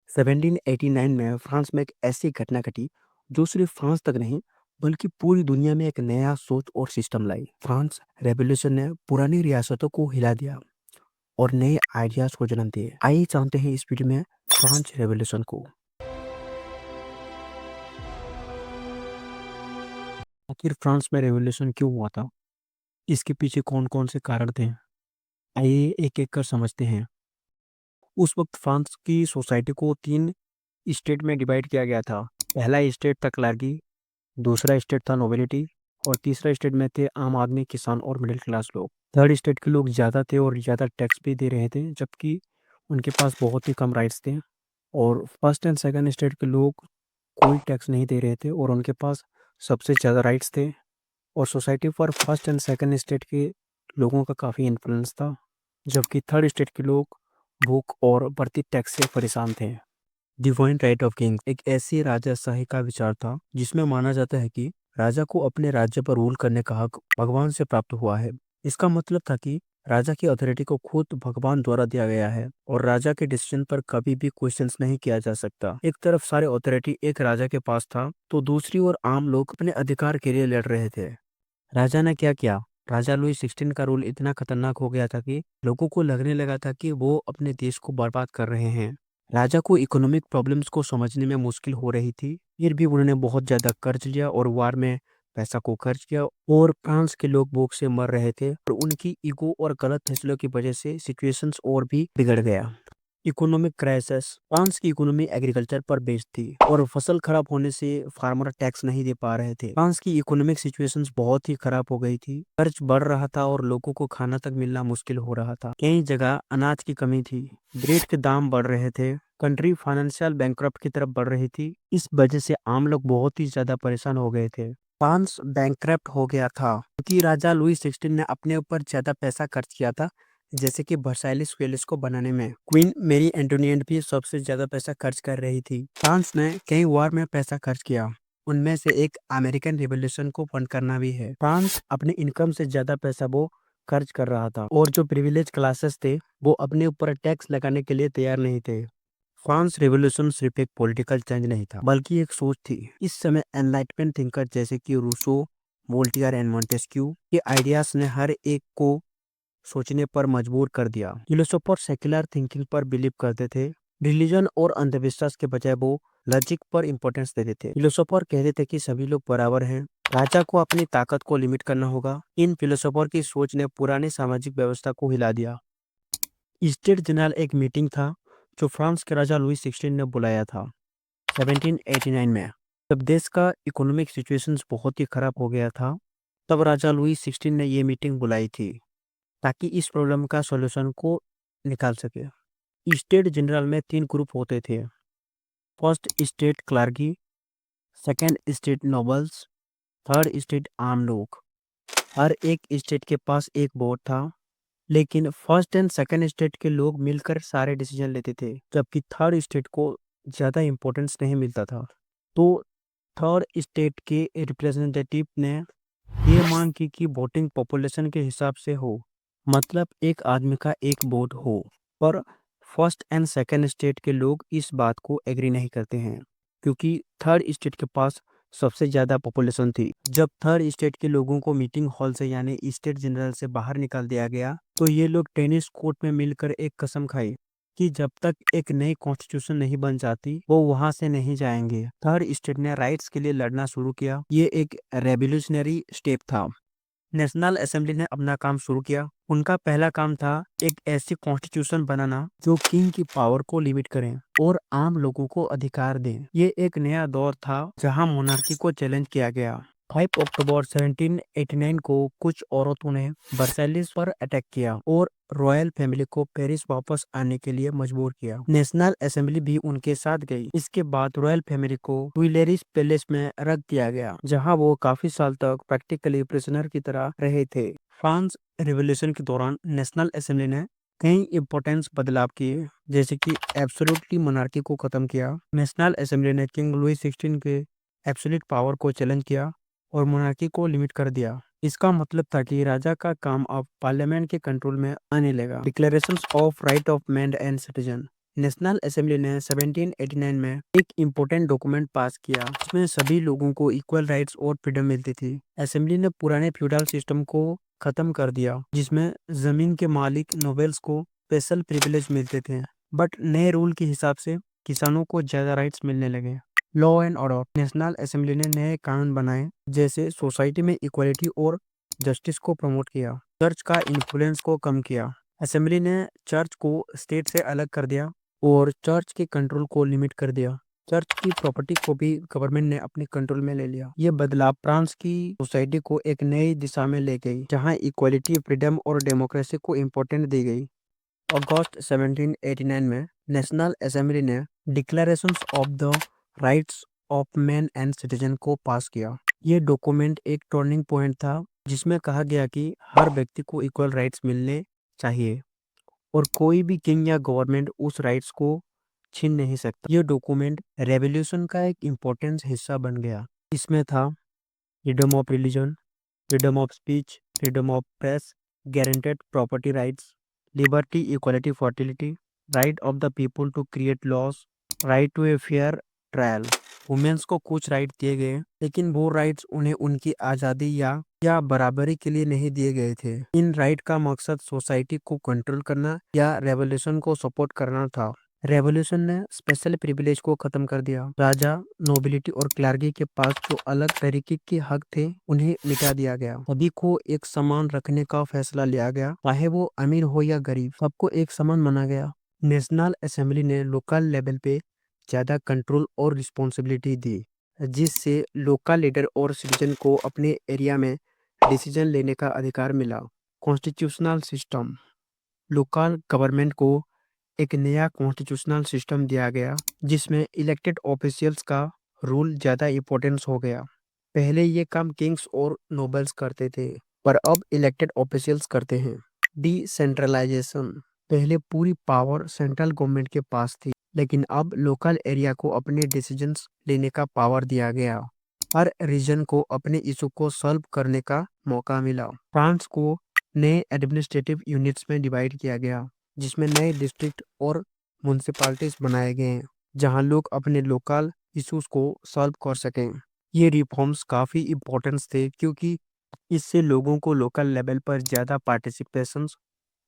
1789 में फ्रांस में एक ऐसी घटना घटी जो सिर्फ फ्रांस तक नहीं बल्कि पूरी दुनिया में एक नया सोच और सिस्टम लाई। फ्रांस रेवोल्यूशन ने पुरानी रियासतों को हिला दिया और नए आइडियाज को जन्म दिए। आइए जानते हैं इस वीडियो में फ्रांस रेवोल्यूशन को। आखिर फ्रांस में रेवोल्यूशन क्यों हुआ था, इसके पीछे कौन कौन से कारण थे, आइए एक एक कर समझते हैं। उस वक्त फ्रांस की सोसाइटी को तीन स्टेट में डिवाइड किया गया था। पहला स्टेट था क्लार्की, दूसरा स्टेट था नोबिलिटी और तीसरा स्टेट में थे आम आदमी, किसान और मिडिल क्लास लोग। थर्ड स्टेट के लोग ज़्यादा थे और ज़्यादा टैक्स भी दे रहे थे, जबकि उनके पास बहुत ही कम राइट्स थे। और फर्स्ट एंड सेकंड स्टेट के लोग कोई टैक्स नहीं दे रहे थे और उनके पास सबसे ज़्यादा राइट्स थे। और सोसाइटी पर फर्स्ट एंड सेकंड स्टेट के लोगों का काफ़ी इन्फ्लुएंस था, जबकि थर्ड स्टेट के लोग भूख और बढ़ती टैक्स से परेशान थे। डिवाइन राइट ऑफ किंग एक ऐसी राजाशाही का विचार था जिसमें माना जाता है कि राजा को अपने राज्य पर रूल करने का हक भगवान से प्राप्त हुआ है। इसका मतलब था कि राजा की अथॉरिटी को खुद भगवान द्वारा दिया गया है और राजा के डिसीजन पर कभी भी क्वेश्चंस नहीं किया जा सकता। एक तरफ सारे अथॉरिटी एक राजा के पास था, तो दूसरी ओर आम लोग अपने अधिकार के लिए लड़ रहे थे। राजा ने क्या किया? राजा लुई 16 का रूल इतना खतरनाक हो गया था कि लोगों को लगने लगा था कि वो अपने देश को बर्बाद कर रहे हैं। राजा को इकोनॉमिक प्रॉब्लम्स को समझने में मुश्किल हो रही थी, फिर भी उन्होंने बहुत ज्यादा कर्ज लिया और वार में पैसा को खर्च किया और फ्रांस के लोग भूख से मर रहे थे और उनकी ईगो और गलत फैसलों की वजह से सिचुएशंस और भी बिगड़ गया। Economic crisis. फ्रांस की इकोनॉमी एग्रीकल्चर पर बेस्ड थी और फसल खराब होने से फार्मर टैक्स नहीं दे पा रहे थे। फ्रांस की इकोनॉमिक सिचुएशंस बहुत ही खराब हो गई थी, कर्ज बढ़ रहा था और लोगों को खाना तक मिलना मुश्किल हो रहा था। कई जगह अनाज की कमी थी, ब्रेड के दाम बढ़ रहे थे, कंट्री फाइनेंशियल बैंकक्रप्ट की तरफ बढ़ रही थी। इस वजह से आम लोग बहुत ही ज्यादा परेशान हो गए थे। फ्रांस बैंकक्रप्ट हो गया था क्योंकि राजा लुई 16 ने अपने ऊपर ज्यादा पैसा खर्च किया था, जैसे कि वर्साइलिस पैलेस को बनाने में। क्वीन मेरी एंटोनियट भी सबसे ज्यादा पैसा खर्च कर रही थी। फ्रांस ने कई वार में पैसा खर्च किया, उनमें से एक अमेरिकन रिवॉल्यूशन को फंड करना भी है। फ्रांस अपने इनकम से ज्यादा पैसा वो खर्च कर रहा था और जो प्रिविलेज क्लासेस थे वो अपने ऊपर टैक्स लगाने के लिए तैयार नहीं थे। फ्रांस रेवोल्यूशन सिर्फ एक पॉलिटिकल चेंज नहीं था बल्कि एक सोच थी। इस समय एनलाइटमेंट थिंकर जैसे कि रूसो, वोल्टेयर एंड मॉन्टेस्क्यू के आइडियाज ने हर एक को सोचने पर मजबूर कर दिया। फिलोसोफर सेक्युलर थिंकिंग पर बिलीव करते थे, रिलीजन और अंधविश्वास के बजाय वो लॉजिक पर इंपॉर्टेंस देते थे। फिलोसोफर कहते थे कि सभी लोग बराबर हैं, राजा को अपनी ताकत को लिमिट करना होगा। इन फिलोसोफर की सोच ने पुरानी सामाजिक व्यवस्था को हिला दिया। स्टेट जनरल एक मीटिंग था जो फ्रांस के राजा लुई 16 ने बुलाया था 1789 में, जब देश का इकोनॉमिक सिचुएशन बहुत ही खराब हो गया था। तब राजा लुई 16 ने ये मीटिंग बुलाई थी ताकि इस प्रॉब्लम का सॉल्यूशन को निकाल सके। स्टेट जनरल में तीन ग्रुप होते थे। First state clergy, second state nobles, third state आम लोग। हर एक स्टेट के पास एक बोर्ड था, लेकिन फर्स्ट एंड सेकंड स्टेट के लोग मिलकर सारे डिसीजन लेते थे, जबकि थर्ड स्टेट को ज़्यादा इम्पोर्टेंस नहीं मिलता था। तो थर्ड स्टेट के रिप्रेजेंटेटिव ने ये मांग की कि वोटिंग पॉपुलेशन के हिसाब से हो, मतलब एक आदमी का एक वोट हो। पर फर्स्ट एंड सेकंड स्टेट के लोग इस बात को एग्री नहीं करते हैं, क्योंकि थर्ड स्टेट के पास सबसे ज़्यादा पॉपुलेशन थी। जब थर्ड स्टेट के लोगों को मीटिंग हॉल से यानी स्टेट जनरल से बाहर निकाल दिया गया, तो ये लोग टेनिस कोर्ट में मिलकर एक कसम खाई कि जब तक एक नई कॉन्स्टिट्यूशन नहीं बन जाती वो वहां से नहीं जाएंगे। थर्ड स्टेट ने राइट्स के लिए लड़ना शुरू किया। ये एक रेवोल्यूशनरी स्टेप था। नेशनल असेंबली ने अपना काम शुरू किया। उनका पहला काम था एक ऐसी कॉन्स्टिट्यूशन बनाना जो किंग की पावर को लिमिट करे और आम लोगों को अधिकार दे। ये एक नया दौर था जहां मोनार्की को चैलेंज किया गया। 5 अक्टूबर 1789 को कुछ औरतों ने वर्साइलिस पर अटैक किया और रॉयल फैमिली को पेरिस वापस आने के लिए मजबूर किया। नेशनल असेंबली भी उनके साथ गई। इसके बाद रॉयल फैमिली को ट्यूइलेरिस पैलेस में रख दिया गया, जहां वो काफी साल तक प्रैक्टिकली प्रिजनर की तरह रहे थे। फ्रांस रिवॉल्यूशन के दौरान नेशनल असेंबली ने कई इम्पोर्टेंस बदलाव किए, जैसे कि एब्सोल्युटली मोनार्की को खत्म किया। नेशनल असेंबली ने किंग लुई 16 के एब्सोल्यूट पावर को चैलेंज किया और मोनार्की को लिमिट कर दिया। इसका मतलब था कि राजा का काम अब पार्लियामेंट के कंट्रोल में आने लगा। Declaration of right of man and citizen. National assembly ने 1789 में एक इम्पोर्टेंट डॉक्यूमेंट पास किया जिसमें सभी लोगों को इक्वल राइट्स और फ्रीडम मिलती थी। असेंबली ने पुराने फ्यूडल सिस्टम को खत्म कर दिया जिसमें जमीन के मालिक नोबेल्स को स्पेशल प्रिविलेज मिलते थे, बट नए रूल के हिसाब से किसानों को ज्यादा राइट्स मिलने लगे। Law and order. National assembly ने नए कानून बनाए जैसे सोसाइटी में इक्वलिटी और जस्टिस को प्रमोट किया। चर्च का इन्फ्लुएंस को कम किया। असेंबली ने चर्च को स्टेट से अलग कर दिया और चर्च के कंट्रोल को लिमिट कर दिया। चर्च की प्रॉपर्टी को भी गवर्नमेंट ने अपने कंट्रोल में ले लिया। ये बदलाव फ्रांस की सोसाइटी को एक नई दिशा में ले गई जहां इक्वलिटी, फ्रीडम और डेमोक्रेसी को इम्पोर्टेंट दी गई। अगस्त 1789 में नेशनल असेंबली ने declarations of the rights of man and citizen को पास किया। ये डॉक्यूमेंट एक टर्निंग पॉइंट था जिसमें कहा गया कि हर व्यक्ति को इक्वल राइट्स मिलने चाहिए और कोई भी किंग या गवर्नमेंट उस राइट्स को छीन नहीं सकता। ये डॉक्यूमेंट रेवोल्यूशन का एक इम्पोर्टेंट हिस्सा बन गया। इसमें था freedom of religion, freedom of speech, freedom of press, guaranteed property rights, liberty, equality, fertility, right of the people to create laws, right to a fair trial. Women's को कुछ right दिए गए लेकिन वो राइट्स उन्हें उनकी आज़ादी या बराबरी के लिए नहीं दिए गए थे। इन राइट का मकसद सोसाइटी को कंट्रोल करना या रेवोल्यूशन को सपोर्ट करना था। रेवोल्यूशन ने स्पेशल प्रिविलेज को खत्म कर दिया। राजा, नोबिलिटी और क्लर्की के पास जो अलग तरीके के हक थे उन्हें मिटा दिया गया। सभी को एक समान रखने का फैसला लिया गया, चाहे वो अमीर हो या गरीब, सबको एक समान माना गया। नेशनल असेंबली ने लोकल लेवल पे ज्यादा कंट्रोल और रिस्पॉन्सिबिलिटी दी जिससे लोकल लीडर और सिटीजन को अपने एरिया में डिसीजन लेने का अधिकार मिला। Constitutional system. लोकल गवर्नमेंट को एक नया कॉन्स्टिट्यूशनल सिस्टम दिया गया जिसमें इलेक्टेड ऑफिशियल्स का रूल ज़्यादा इम्पोर्टेंस हो गया। पहले ये काम किंग्स और नोबल्स करते थे पर अब इलेक्टेड ऑफिशियल्स करते हैं। डिसेंट्रलाइजेशन। पहले पूरी पावर सेंट्रल गवर्नमेंट के पास थी लेकिन अब लोकल एरिया को अपने डिसीजंस लेने का पावर दिया गया। हर रीजन को अपने इशू को सॉल्व करने का मौका मिला। फ्रांस को नए एडमिनिस्ट्रेटिव यूनिट्स में डिवाइड किया गया जिसमें नए डिस्ट्रिक्ट और म्यूनिसिपैलिटीज बनाए गए हैं जहां लोग अपने लोकल इश्यूज को सॉल्व कर सकें। ये रिफॉर्म्स काफ़ी इम्पोर्टेंट थे क्योंकि इससे लोगों को लोकल लेवल पर ज़्यादा पार्टिसिपेशन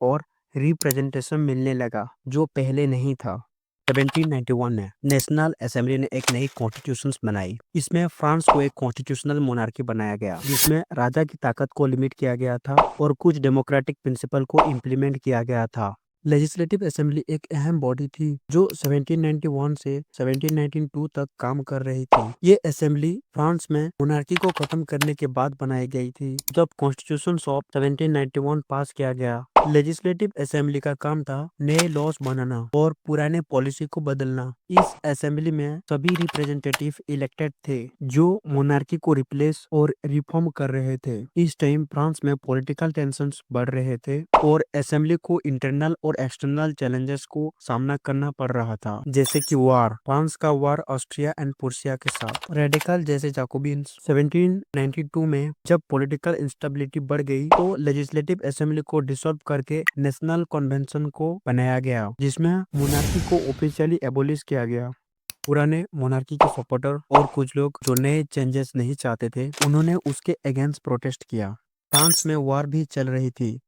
और रिप्रेजेंटेशन मिलने लगा जो पहले नहीं था। 1791 में नेशनल असेंबली ने एक नई कॉन्स्टिट्यूशन बनाई। इसमें फ्रांस को एक कॉन्स्टिट्यूशनल मोनार्की बनाया गया जिसमें राजा की ताकत को लिमिट किया गया था और कुछ डेमोक्रेटिक प्रिंसिपल को इम्प्लीमेंट किया गया था। लेजिस्लेटिव असेंबली एक अहम बॉडी थी जो 1791 से 1792 तक काम कर रही थी। ये असेंबली फ्रांस में मोनार्की को खत्म करने के बाद बनाई गई थी जब कॉन्स्टिट्यूशन ऑफ 1791 पास किया गया। लेजिस्लेटिव असेंबली का काम था नए लॉज बनाना और पुराने पॉलिसी को बदलना। इस असेंबली में सभी रिप्रेजेंटेटिव इलेक्टेड थे जो मोनार्की को रिप्लेस और रिफॉर्म कर रहे थे। इस टाइम फ्रांस में पॉलिटिकल टेंशंस बढ़ रहे थे और असेंबली को इंटरनल और एक्सटर्नल चैलेंजेस को सामना करना पड़ रहा था जैसे कि वार, फ्रांस का वार ऑस्ट्रिया एंड प्रूसिया के साथ, रेडिकल जैसे जाकोबिन्स। 1792 में जब पॉलिटिकल इंस्टेबिलिटी बढ़ गई तो लेजिस्लेटिव असेंबली को डिसॉल्व करके नेशनल कन्वेंशन को बनाया गया जिसमें मोनार्की को ऑफिशियली एबोलिश किया गया। पुराने मोनार्की के सपोर्टर और कुछ लोग जो नए चेंजेस नहीं चाहते थे उन्होंने उसके अगेंस्ट प्रोटेस्ट किया। फ्रांस में वार भी चल रही थी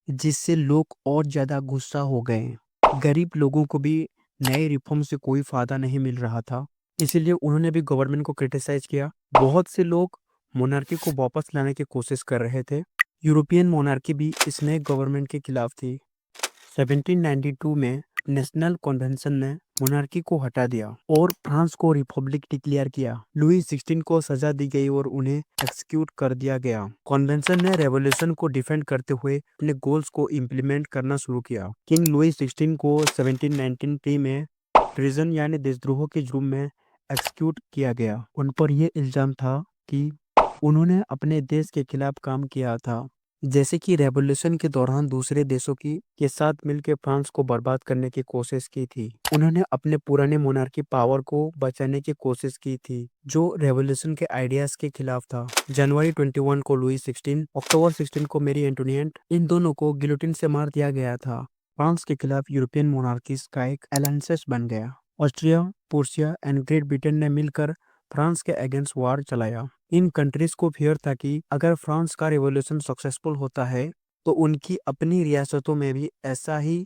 जिससे लोग और ज्यादा गुस्सा हो गए। गरीब लोगों को भी नए रिफॉर्म से कोई फायदा नहीं मिल रहा था इसीलिए उन्होंने भी गवर्नमेंट को क्रिटिसाइज किया। बहुत से लोग मोनार्की को वापस लाने की कोशिश कर रहे थे। यूरोपियन मोनार्की भी इस नए गवर्नमेंट के खिलाफ थी। 1792 में नेशनल कन्वेंशन ने मोनार्की को हटा दिया और फ्रांस को रिपब्लिक डिक्लेयर किया। लुई 16 को सजा दी गई और उन्हें एक्सिक्यूट कर दिया गया। कन्वेंशन ने रेवोल्यूशन को डिफेंड करते हुए अपने गोल्स को इम्प्लीमेंट करना शुरू किया। किंग लुई 16 को 1793 में ट्रीजन यानी देशद्रोह के जुर्म में एक्सिक्यूट किया गया। उन पर यह इल्जाम था कि उन्होंने अपने देश के खिलाफ काम किया था, जैसे कि रेवोल्यूशन के दौरान दूसरे देशों के साथ मिलकर फ्रांस को बर्बाद करने की कोशिश की थी। उन्होंने अपने पुराने मोनार्की पावर को बचाने की कोशिश की थी जो रेवोल्यूशन के आइडियाज के खिलाफ था। जनवरी 21 को लुई 16, अक्टूबर 16 को मेरी एंटोनियट, इन दोनों को गिलोटिन से मार दिया गया था फ्रांस के खिलाफ यूरोपियन मोनार्कीज का एक अलायंस बन गया। Austria, Prussia and great Britain ने मिलकर फ्रांस के अगेंस्ट वार चलाया। इन कंट्रीज को फियर था कि अगर फ्रांस का रिवॉल्यूशन सक्सेसफुल होता है तो उनकी अपनी रियासतों में भी ऐसा ही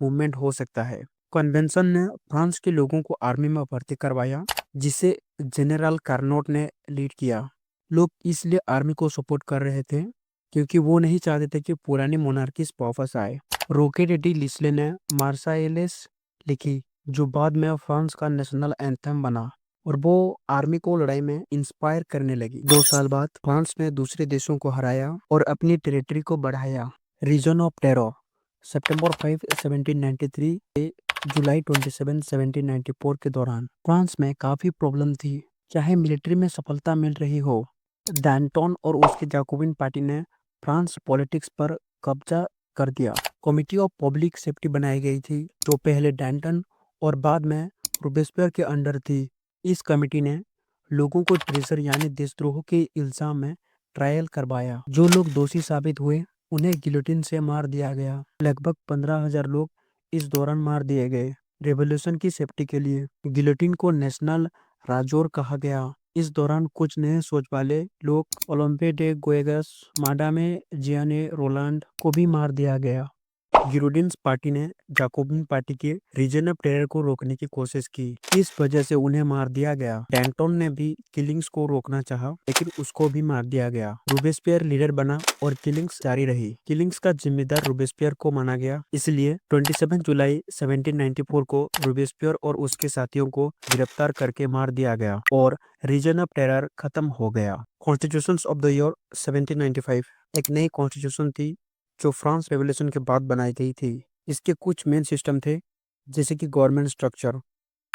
मूवमेंट हो सकता है। कन्वेंशन ने फ्रांस के लोगों को आर्मी में भर्ती करवाया, जिसे जनरल कार्नोट ने लीड किया। लोग इसलिए आर्मी को सपोर्ट कर रहे थे क्योंकि वो नहीं चाहते थे कि पुरानी मोनार्कीज वापस आए। रोके डी लिस्ले ने मार्साइलेस लिखी, जो बाद में फ्रांस का नेशनल एंथम बना, और वो आर्मी को लड़ाई में इंस्पायर करने लगी। 2 साल बाद फ्रांस ने दूसरे देशों को हराया और अपनी टेरिटरी को बढ़ाया। रीजन ऑफ टेरर, सितंबर 5, 1793 से जुलाई 27, 1794 के दौरान फ्रांस में काफी प्रॉब्लम थी, चाहे मिलिट्री में सफलता मिल रही हो। डैंटन और उसके जाकोबिन पार्टी ने फ्रांस पॉलिटिक्स पर कब्जा कर दिया। कमिटी ऑफ पब्लिक सेफ्टी बनाई गई थी, जो पहले डैंटन और बाद में रोबेस्पियर के अंडर थी। इस कमेटी ने लोगों को ट्रेजर यानी देशद्रोह के इल्जाम में ट्रायल करवाया। जो लोग दोषी साबित हुए उन्हें गिलोटिन से मार दिया गया। लगभग 15,000 लोग इस दौरान मार दिए गए। रेवोल्यूशन की सेफ्टी के लिए गिलोटिन को नेशनल राजौर कहा गया। इस दौरान कुछ नए सोच वाले लोग, ओलंपे डे गोएगस, माडामे जियाने रोलांड, को भी मार दिया गया। गिरोडिन्स पार्टी ने जाकोबिन पार्टी के रीजन ऑफ टेरर को रोकने की कोशिश की, इस वजह से उन्हें मार दिया गया। डैंटन ने भी किलिंग्स को रोकना चाहा, लेकिन उसको भी मार दिया गया। रोबेस्पियर लीडर बना और किलिंग्स जारी रही। किलिंग्स का जिम्मेदार रोबेस्पियर को माना गया, इसलिए 27 जुलाई 1794 को रोबेस्पियर और उसके साथियों को गिरफ्तार करके मार दिया गया और रीजन ऑफ टेरर खत्म हो गया। कॉन्स्टिट्यूशन ऑफ द ईयर 1795 एक नई कॉन्स्टिट्यूशन थी जो फ्रांस रेवोल्यूशन के बाद बनाई गई थी। इसके कुछ मेन सिस्टम थे, जैसे कि गवर्नमेंट स्ट्रक्चर।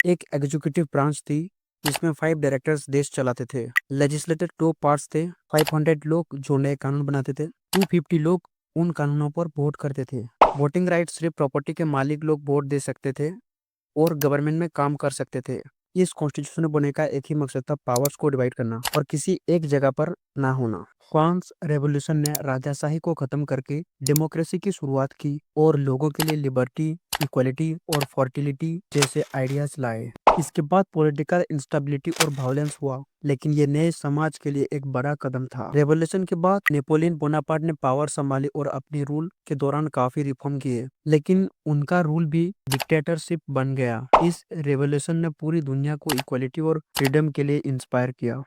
एक एग्जीक्यूटिव ब्रांच थी जिसमें 5 डायरेक्टर्स देश चलाते थे। लेजिस्लेटिव 2 पार्ट्स थे, 500 लोग जो नए कानून बनाते थे। 250 लोग उन कानूनों पर वोट करते थे। वोटिंग राइट सिर्फ प्रॉपर्टी के मालिक लोग वोट दे सकते थे और गवर्नमेंट में काम कर सकते थे। इस कॉन्स्टिट्यूशन बनने का एक ही मकसद था, पावर्स को डिवाइड करना और किसी एक जगह पर ना होना। फ्रांस रेवोल्यूशन ने राजाशाही को खत्म करके डेमोक्रेसी की शुरुआत की और लोगों के लिए लिबर्टी, इक्वलिटी और फर्टिलिटी जैसे आइडियाज लाए। इसके बाद पॉलिटिकल इंस्टेबिलिटी और वायलेंस हुआ, लेकिन ये नए समाज के लिए एक बड़ा कदम था। रेवोल्यूशन के बाद नेपोलियन बोनापार्ट ने पावर संभाली और अपनी रूल के दौरान काफी रिफॉर्म किए, लेकिन उनका रूल भी डिक्टेटरशिप बन गया। इस रेवोल्यूशन ने पूरी दुनिया को इक्वलिटी और फ्रीडम के लिए इंस्पायर किया।